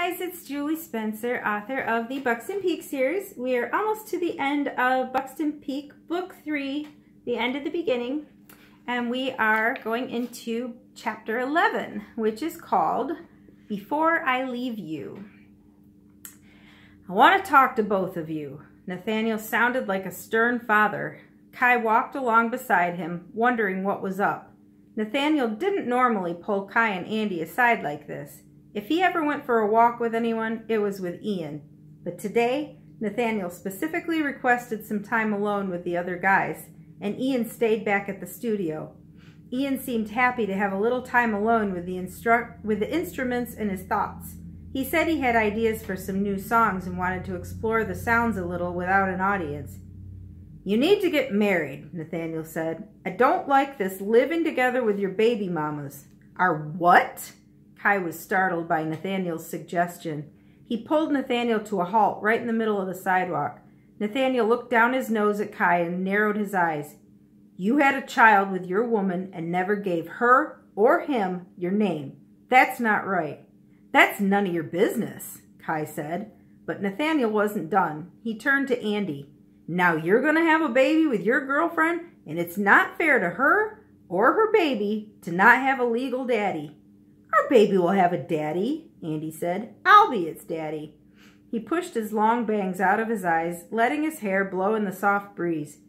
guys, it's Julie Spencer, author of the Buxton Peak series. We are almost to the end of Buxton Peak, Book 3, The End of the Beginning, and we are going into Chapter 11, which is called Before I Leave You. I want to talk to both of you. Nathaniel sounded like a stern father. Kai walked along beside him, wondering what was up. Nathaniel didn't normally pull Kai and Andy aside like this. If he ever went for a walk with anyone, it was with Ian. But today, Nathaniel specifically requested some time alone with the other guys, and Ian stayed back at the studio. Ian seemed happy to have a little time alone with the instruments and his thoughts. He said he had ideas for some new songs and wanted to explore the sounds a little without an audience. "You need to get married," Nathaniel said. "I don't like this living together with your baby mamas." "Our what?" Kai was startled by Nathaniel's suggestion. He pulled Nathaniel to a halt right in the middle of the sidewalk. Nathaniel looked down his nose at Kai and narrowed his eyes. "You had a child with your woman and never gave her or him your name. That's not right." "That's none of your business," Kai said. But Nathaniel wasn't done. He turned to Andy. "Now you're going to have a baby with your girlfriend, and it's not fair to her or her baby to not have a legal daddy." "Our baby will have a daddy," Andy said. "I'll be its daddy." He pushed his long bangs out of his eyes, letting his hair blow in the soft breeze.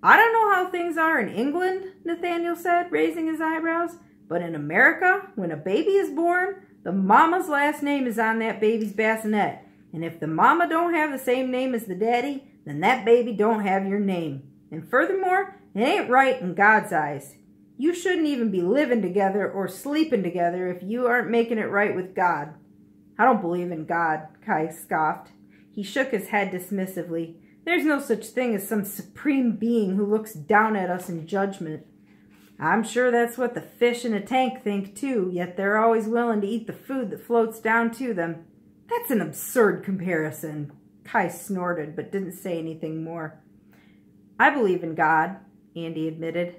"I don't know how things are in England," Nathaniel said, raising his eyebrows, "but in America, when a baby is born, the mama's last name is on that baby's bassinet, and if the mama don't have the same name as the daddy, then that baby don't have your name. And furthermore, it ain't right in God's eyes. You shouldn't even be living together or sleeping together if you aren't making it right with God." "I don't believe in God," Kai scoffed. He shook his head dismissively. "There's no such thing as some supreme being who looks down at us in judgment." "I'm sure that's what the fish in a tank think too, yet they're always willing to eat the food that floats down to them." "That's an absurd comparison." Kai snorted, but didn't say anything more. "I believe in God," Andy admitted.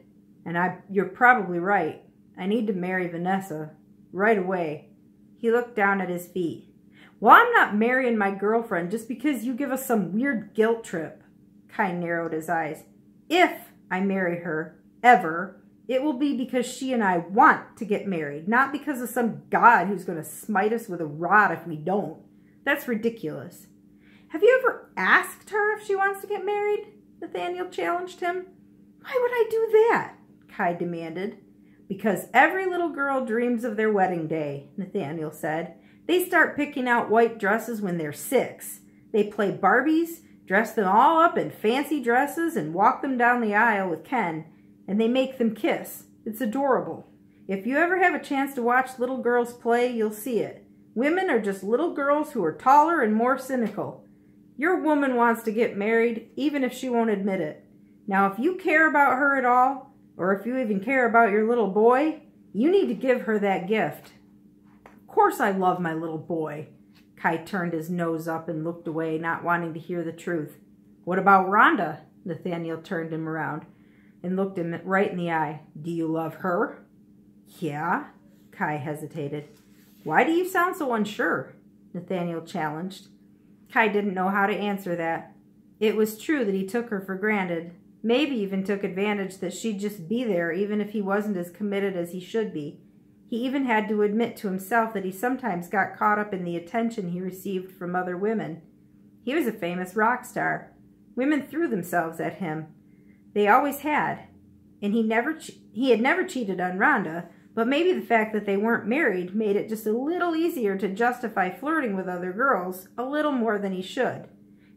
"And you're probably right. I need to marry Vanessa. Right away." He looked down at his feet. "Well, I'm not marrying my girlfriend just because you give us some weird guilt trip." Kai narrowed his eyes. "If I marry her, ever, it will be because she and I want to get married, not because of some God who's going to smite us with a rod if we don't. That's ridiculous." "Have you ever asked her if she wants to get married?" Nathaniel challenged him. "Why would I do that?" Kai demanded. "Because every little girl dreams of their wedding day," Nathaniel said. "They start picking out white dresses when they're 6. They play Barbies, dress them all up in fancy dresses, and walk them down the aisle with Ken, and they make them kiss. It's adorable. If you ever have a chance to watch little girls play, you'll see it. Women are just little girls who are taller and more cynical. Your woman wants to get married, even if she won't admit it. Now, if you care about her at all, or if you even care about your little boy, you need to give her that gift." "Of course I love my little boy." Kai turned his nose up and looked away, not wanting to hear the truth. "What about Rhonda?" Nathaniel turned him around and looked him right in the eye. "Do you love her?" "Yeah." Kai hesitated. "Why do you sound so unsure?" Nathaniel challenged. Kai didn't know how to answer that. It was true that he took her for granted. Maybe even took advantage that she'd just be there even if he wasn't as committed as he should be. He even had to admit to himself that he sometimes got caught up in the attention he received from other women. He was a famous rock star. Women threw themselves at him. They always had. And he had never cheated on Rhonda, but maybe the fact that they weren't married made it just a little easier to justify flirting with other girls a little more than he should.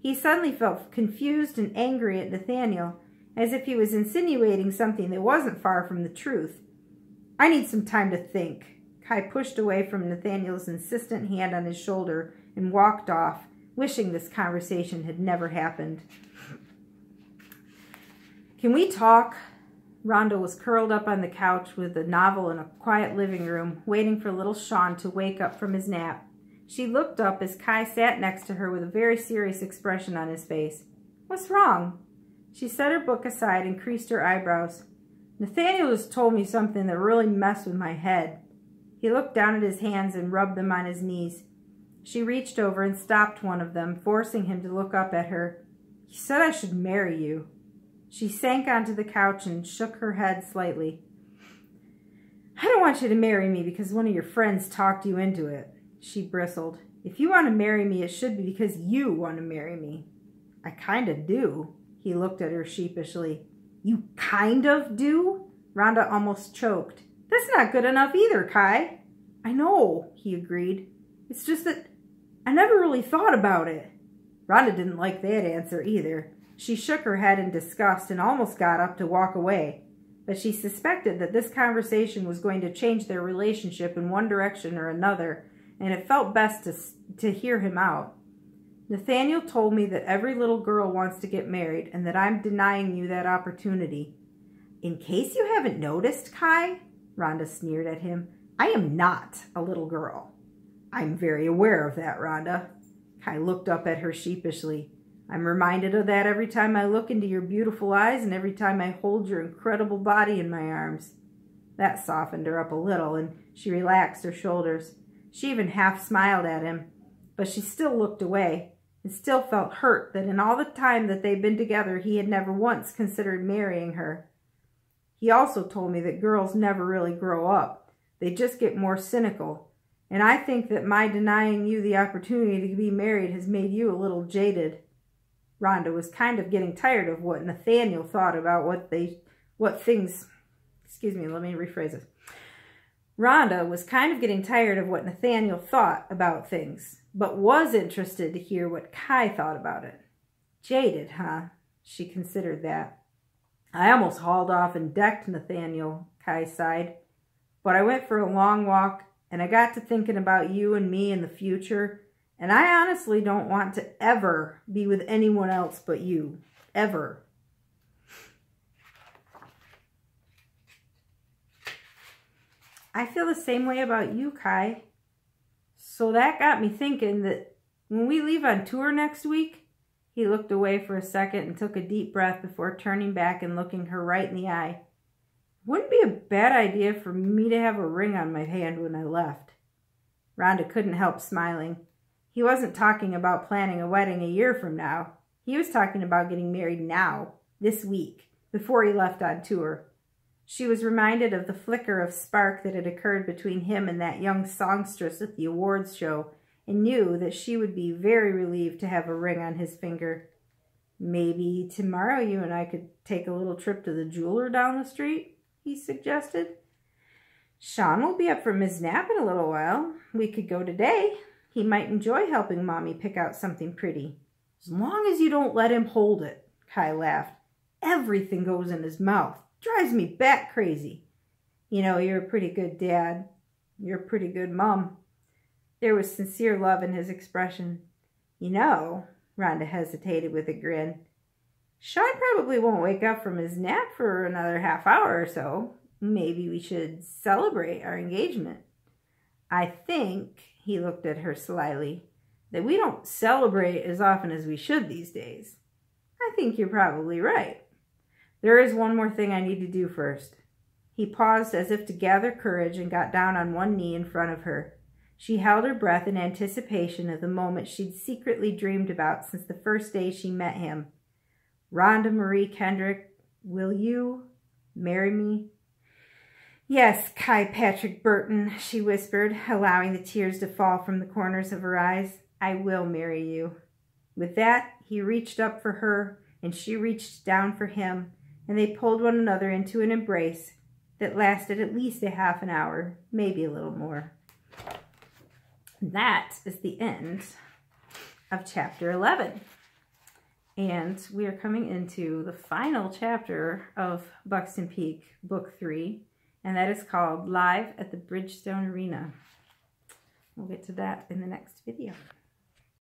He suddenly felt confused and angry at Nathaniel, as if he was insinuating something that wasn't far from the truth. "I need some time to think." Kai pushed away from Nathaniel's insistent hand on his shoulder and walked off, wishing this conversation had never happened. "Can we talk?" Rhonda was curled up on the couch with a novel in a quiet living room, waiting for little Sean to wake up from his nap. She looked up as Kai sat next to her with a very serious expression on his face. "What's wrong?" She set her book aside and creased her eyebrows. "Nathaniel just told me something that really messed with my head." He looked down at his hands and rubbed them on his knees. She reached over and stopped one of them, forcing him to look up at her. "You said I should marry you." She sank onto the couch and shook her head slightly. "I don't want you to marry me because one of your friends talked you into it." She bristled. "If you want to marry me, it should be because you want to marry me." "I kind of do." He looked at her sheepishly. "You kind of do?" Rhonda almost choked. "That's not good enough either, Kai." "I know," he agreed. "It's just that I never really thought about it." Rhonda didn't like that answer either. She shook her head in disgust and almost got up to walk away. But she suspected that this conversation was going to change their relationship in one direction or another, and it felt best to hear him out. "Nathaniel told me that every little girl wants to get married and that I'm denying you that opportunity." "In case you haven't noticed, Kai," Rhonda sneered at him, "I am not a little girl." "I'm very aware of that, Rhonda." Kai looked up at her sheepishly. "I'm reminded of that every time I look into your beautiful eyes and every time I hold your incredible body in my arms." That softened her up a little, and she relaxed her shoulders. She even half smiled at him, but she still looked away and still felt hurt that in all the time that they'd been together, he had never once considered marrying her. "He also told me that girls never really grow up. They just get more cynical. And I think that my denying you the opportunity to be married has made you a little jaded." Rhonda was kind of getting tired of what Nathaniel thought about Rhonda was kind of getting tired of what Nathaniel thought about things, but was interested to hear what Kai thought about it. "Jaded, huh?" She considered that. "I almost hauled off and decked Nathaniel," Kai sighed. "But I went for a long walk, and I got to thinking about you and me in the future, and I honestly don't want to ever be with anyone else but you. Ever." "I feel the same way about you, Kai. So that got me thinking that when we leave on tour next week," he looked away for a second and took a deep breath before turning back and looking her right in the eye. "Wouldn't be a bad idea for me to have a ring on my hand when I left." Rhonda couldn't help smiling. He wasn't talking about planning a wedding a year from now. He was talking about getting married now, this week, before he left on tour. She was reminded of the flicker of spark that had occurred between him and that young songstress at the awards show, and knew that she would be very relieved to have a ring on his finger. "Maybe tomorrow you and I could take a little trip to the jeweler down the street," he suggested. "Sean will be up from his nap in a little while. We could go today. He might enjoy helping Mommy pick out something pretty." "As long as you don't let him hold it," Kai laughed. "Everything goes in his mouth. Drives me bat crazy." "You know, you're a pretty good dad. You're a pretty good mom." There was sincere love in his expression. "You know," Rhonda hesitated with a grin, "Sean probably won't wake up from his nap for another half hour or so. Maybe we should celebrate our engagement." "I think," he looked at her slyly, "that we don't celebrate as often as we should these days." "I think you're probably right. There is one more thing I need to do first." He paused as if to gather courage and got down on one knee in front of her. She held her breath in anticipation of the moment she'd secretly dreamed about since the first day she met him. "Rhonda Marie Kendrick, will you marry me?" "Yes, Kai Patrick Burton," she whispered, allowing the tears to fall from the corners of her eyes. "I will marry you." With that, he reached up for her, and she reached down for him, and they pulled one another into an embrace that lasted at least a half an hour, maybe a little more. That is the end of chapter 11. And we are coming into the final chapter of Buxton Peak, Book 3, and that is called Live at the Bridgestone Arena. We'll get to that in the next video.